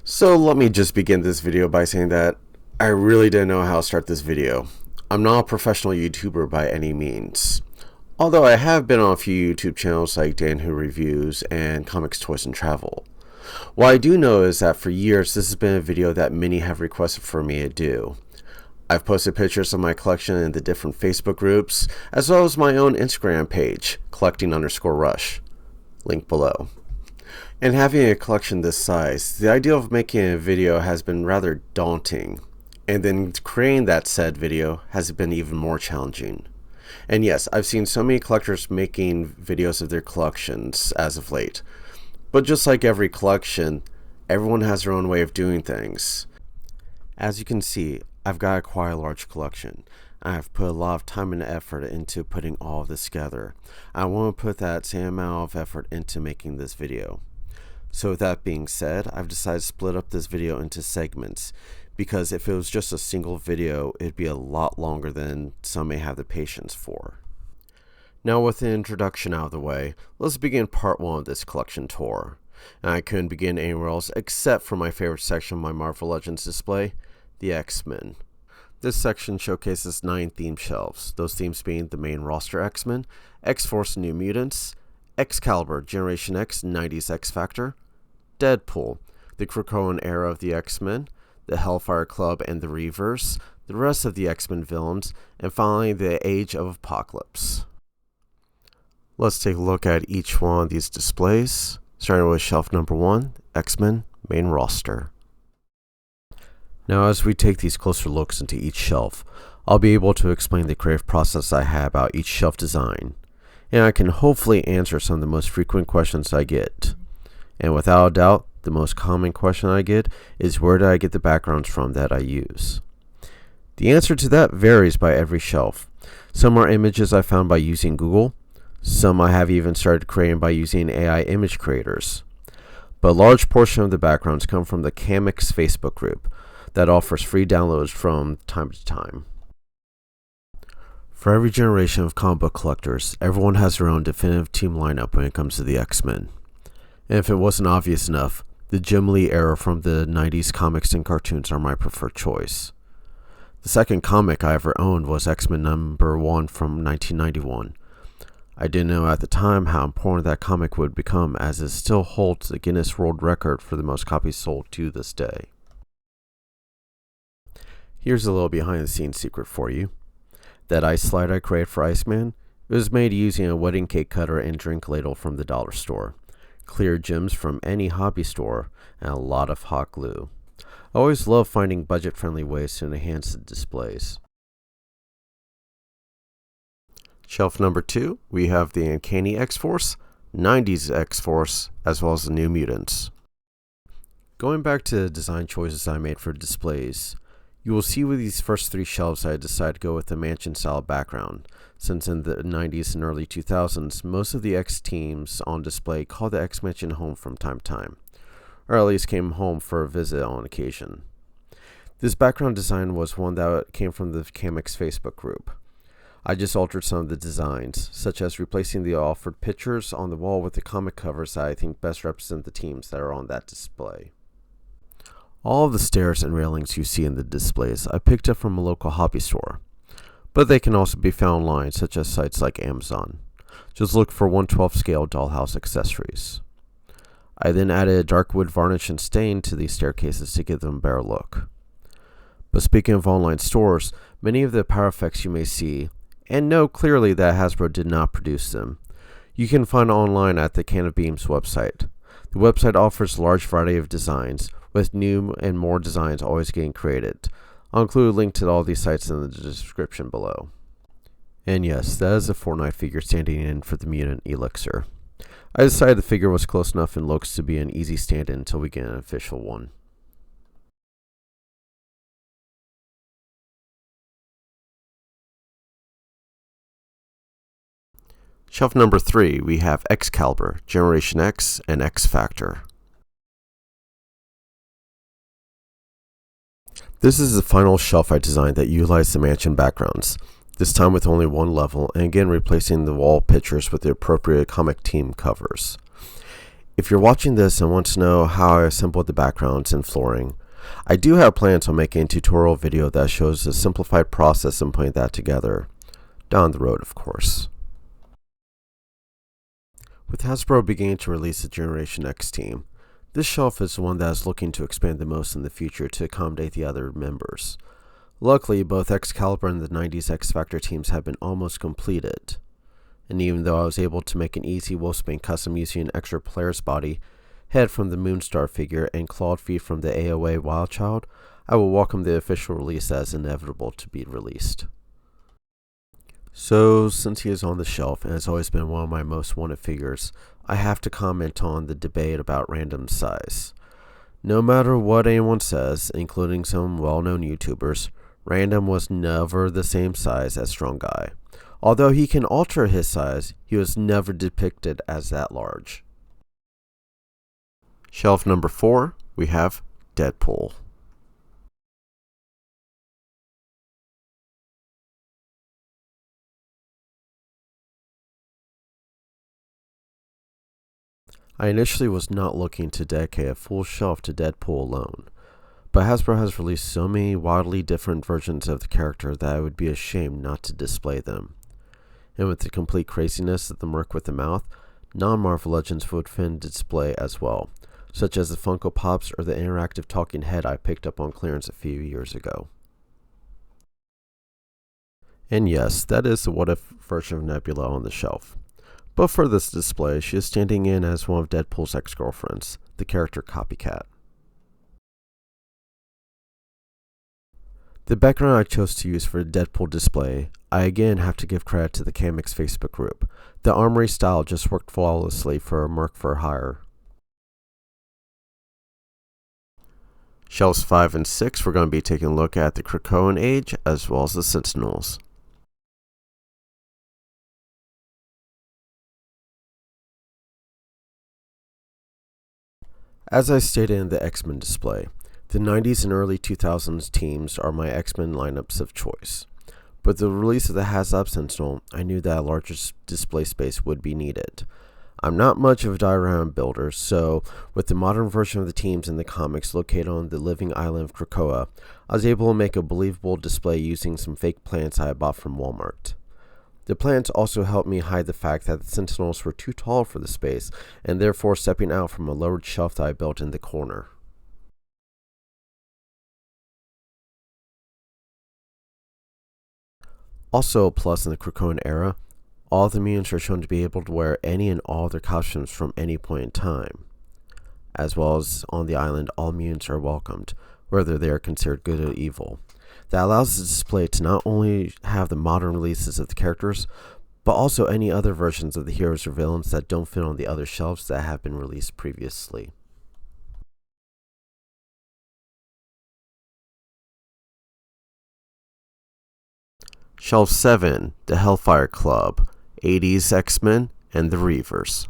So let me just begin this video by saying that I really didn't know how to start this video. I'm not a professional YouTuber by any means. Although I have been on a few YouTube channels like Dan Who Reviews and Comics, Toys, and Travel. What I do know is that for years this has been a video that many have requested for me to do. I've posted pictures of my collection in the different Facebook groups, as well as my own Instagram page, collecting_rush. Link below. And having a collection this size, the idea of making a video has been rather daunting, and then creating that said video has been even more challenging. And yes, I've seen so many collectors making videos of their collections as of late, but just like every collection, everyone has their own way of doing things. As you can see, I've got quite a large collection. I've put a lot of time and effort into putting all of this together. I want to put that same amount of effort into making this video. So with that being said, I've decided to split up this video into segments, because if it was just a single video, it'd be a lot longer than some may have the patience for. Now with the introduction out of the way, let's begin part 1 of this collection tour. And I couldn't begin anywhere else except for my favorite section of my Marvel Legends display, the XMen. This section showcases 9 theme shelves, those themes being the main roster XMen, XForce New Mutants, Excalibur Generation X 90s XFactor, Deadpool, the Krakoan era of the X-Men, the Hellfire Club and the Reavers, the rest of the X-Men villains, and finally the Age of Apocalypse. Let's take a look at each one of these displays, starting with shelf number 1, X-Men Main Roster. Now as we take these closer looks into each shelf, I'll be able to explain the creative process I have about each shelf design, and I can hopefully answer some of the most frequent questions I get. And without a doubt, the most common question I get is, where do I get the backgrounds from that I use? The answer to that varies by every shelf. Some are images I found by using Google. Some I have even started creating by using AI image creators. But a large portion of the backgrounds come from the Comics Facebook group that offers free downloads from time to time. For every generation of comic book collectors, everyone has their own definitive team lineup when it comes to the X-Men. And if it wasn't obvious enough, the Jim Lee era from the 90s comics and cartoons are my preferred choice. The second comic I ever owned was X-Men #1 from 1991. I didn't know at the time how important that comic would become, as it still holds the Guinness World Record for the most copies sold to this day. Here's a little behind the scenes secret for you. That ice slide I created for Iceman, it was made using a wedding cake cutter and drink ladle from the dollar store, clear gems from any hobby store, and a lot of hot glue. I always love finding budget-friendly ways to enhance the displays. Shelf number 2, we have the Uncanny X-Force, 90s X-Force, as well as the New Mutants. Going back to the design choices I made for displays, you will see with these first 3 shelves I decided to go with a mansion-style background, since in the 90s and early 2000s, most of the X teams on display called the X Mansion home from time to time, or at least came home for a visit on occasion. This background design was one that came from the Comics Facebook group. I just altered some of the designs, such as replacing the offered pictures on the wall with the comic covers that I think best represent the teams that are on that display. All of the stairs and railings you see in the displays I picked up from a local hobby store, but they can also be found online, such as sites like Amazon. Just look for 1/12 scale dollhouse accessories. I then added a dark wood varnish and stain to these staircases to give them a better look. But speaking of online stores, many of the power effects you may see, and know clearly that Hasbro did not produce them, you can find online at the Can of Beams website. The website offers a large variety of designs, with new and more designs always getting created. I'll include a link to all these sites in the description below. And yes, that is a Fortnite figure standing in for the Mutant Elixir. I decided the figure was close enough in looks to be an easy stand-in until we get an official one. Shelf number 3, we have Excalibur, Generation X, and XFactor. This is the final shelf I designed that utilized the mansion backgrounds, this time with only one level, and again replacing the wall pictures with the appropriate comic team covers. If you're watching this and want to know how I assembled the backgrounds and flooring, I do have plans on making a tutorial video that shows the simplified process in putting that together. Down the road, of course. With Hasbro beginning to release the Generation X team, this shelf is the one that is looking to expand the most in the future to accommodate the other members. Luckily, both Excalibur and the 90s XFactor teams have been almost completed. And even though I was able to make an easy Wolfsbane custom using an extra player's body, head from the Moonstar figure, and clawed feet from the AOA Wildchild, I will welcome the official release as inevitable to be released. So, since he is on the shelf and has always been one of my most wanted figures, I have to comment on the debate about random size. No matter what anyone says, including some well-known YouTubers, Random was never the same size as Strong Guy. Although he can alter his size, he was never depicted as that large. Shelf number 4, we have Deadpool. I initially was not looking to dedicate a full shelf to Deadpool alone, but Hasbro has released so many wildly different versions of the character that it would be a shame not to display them. And with the complete craziness of the Merc with the Mouth, non-Marvel Legends would fit in display as well, such as the Funko Pops or the interactive talking head I picked up on clearance a few years ago. And yes, that is the what-if version of Nebula on the shelf. But for this display, she is standing in as one of Deadpool's ex-girlfriends, the character Copycat. The background I chose to use for the Deadpool display, I again have to give credit to the Camix Facebook group. The armory style just worked flawlessly for a Merc for hire. Shelves 5 and 6, we're going to be taking a look at the Krakoan Age as well as the Sentinels. As I stated in the XMen display, the 90s and early 2000s teams are my XMen lineups of choice. But with the release of the HasLab Sentinel, I knew that a larger display space would be needed. I'm not much of a diorama builder, so with the modern version of the teams in the comics located on the living island of Krakoa, I was able to make a believable display using some fake plants I had bought from Walmart. The plants also helped me hide the fact that the Sentinels were too tall for the space, and therefore stepping out from a lowered shelf that I built in the corner. Also a plus in the Krakoan era, all of the mutants are shown to be able to wear any and all of their costumes from any point in time. As well as on the island, all mutants are welcomed, whether they are considered good or evil. That allows the display to not only have the modern releases of the characters, but also any other versions of the heroes or villains that don't fit on the other shelves that have been released previously. Shelf 7, the Hellfire Club, 80s X-Men, and the Reavers.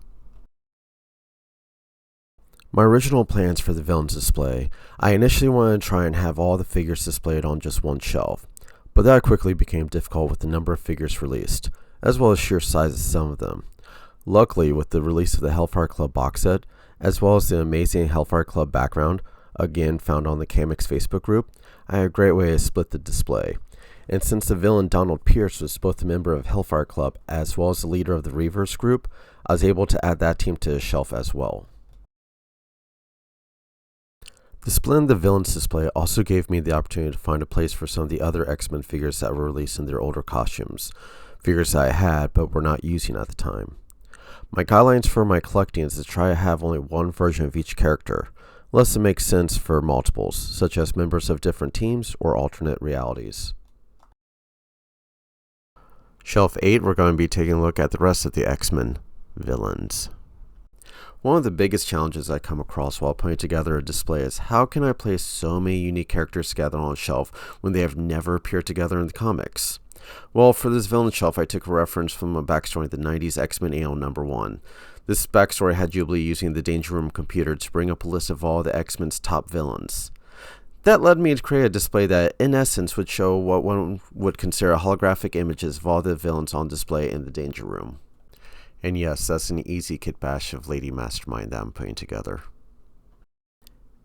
My original plans for the villains display, I initially wanted to try and have all the figures displayed on just one shelf, but that quickly became difficult with the number of figures released, as well as sheer size of some of them. Luckily, with the release of the Hellfire Club box set, as well as the amazing Hellfire Club background, again found on the Camix Facebook group, I had a great way to split the display. And since the villain Donald Pierce was both a member of Hellfire Club as well as the leader of the Reavers group, I was able to add that team to the shelf as well. The split in the villains display also gave me the opportunity to find a place for some of the other X-Men figures that were released in their older costumes, figures that I had but were not using at the time. My guidelines for my collecting is to try to have only one version of each character, unless it makes sense for multiples, such as members of different teams or alternate realities. Shelf 8, we're going to be taking a look at the rest of the X-Men villains. One of the biggest challenges I come across while putting together a display is how can I place so many unique characters together on a shelf when they have never appeared together in the comics? Well, for this villain shelf, I took a reference from a backstory of the 90s X-Men Annual number 1. This backstory had Jubilee using the Danger Room computer to bring up a list of all the X-Men's top villains. That led me to create a display that, in essence, would show what one would consider holographic images of all the villains on display in the Danger Room. And yes, that's an easy kit bash of Lady Mastermind that I'm putting together.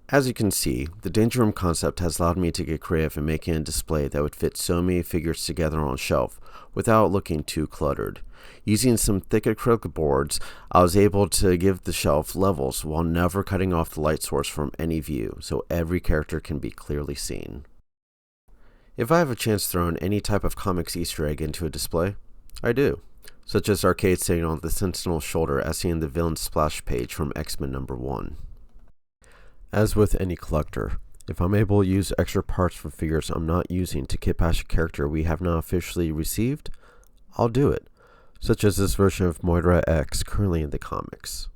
As you can see, the Danger Room concept has allowed me to get creative in making a display that would fit so many figures together on a shelf without looking too cluttered. Using some thick acrylic boards, I was able to give the shelf levels while never cutting off the light source from any view, so every character can be clearly seen. If I have a chance to throw in any type of comics Easter egg into a display, I do, such as Arcade sitting on the Sentinel's shoulder as seen in the villain splash page from XMen number 1. As with any collector, if I'm able to use extra parts from figures I'm not using to kit bash a character we have not officially received, I'll do it, such as this version of Moira X currently in the comics.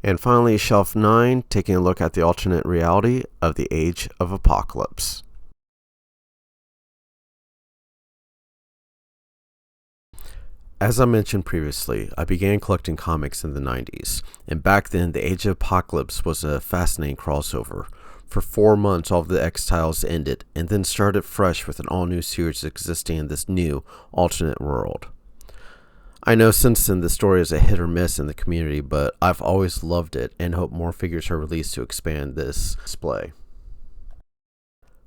And finally, Shelf 9, taking a look at the alternate reality of the Age of Apocalypse. As I mentioned previously, I began collecting comics in the 90s, and back then the Age of Apocalypse was a fascinating crossover. For 4 months all of the X titles ended, and then started fresh with an all-new series existing in this new, alternate world. I know since then the story is a hit or miss in the community, but I've always loved it and hope more figures are released to expand this display.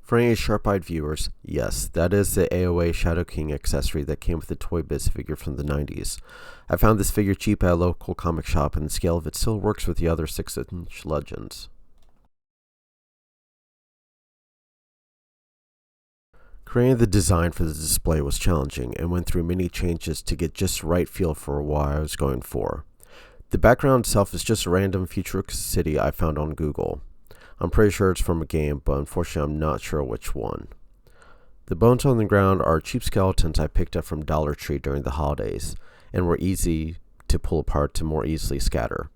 For any sharp-eyed viewers, yes, that is the AOA Shadow King accessory that came with the Toy Biz figure from the 90s. I found this figure cheap at a local comic shop and the scale of it still works with the other 6-inch Legends. Creating the design for the display was challenging and went through many changes to get just the right feel for what I was going for. The background itself is just a random futuristic city I found on Google. I'm pretty sure it's from a game, but unfortunately I'm not sure which one. The bones on the ground are cheap skeletons I picked up from Dollar Tree during the holidays, and were easy to pull apart to more easily scatter.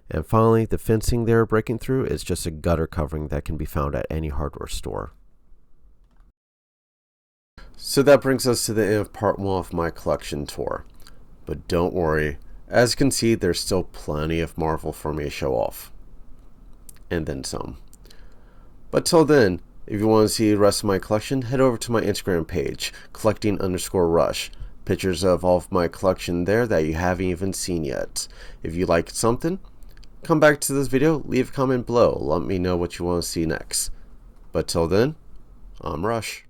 And finally, the fencing they're breaking through is just a gutter covering that can be found at any hardware store. So that brings us to the end of part 1 of my collection tour. But don't worry, as you can see there's still plenty of Marvel for me to show off. And then some. But till then, if you want to see the rest of my collection, head over to my Instagram page, collecting_rush. Pictures of all of my collection there that you haven't even seen yet. If you like something, come back to this video, leave a comment below, let me know what you want to see next. But till then, I'm Rush.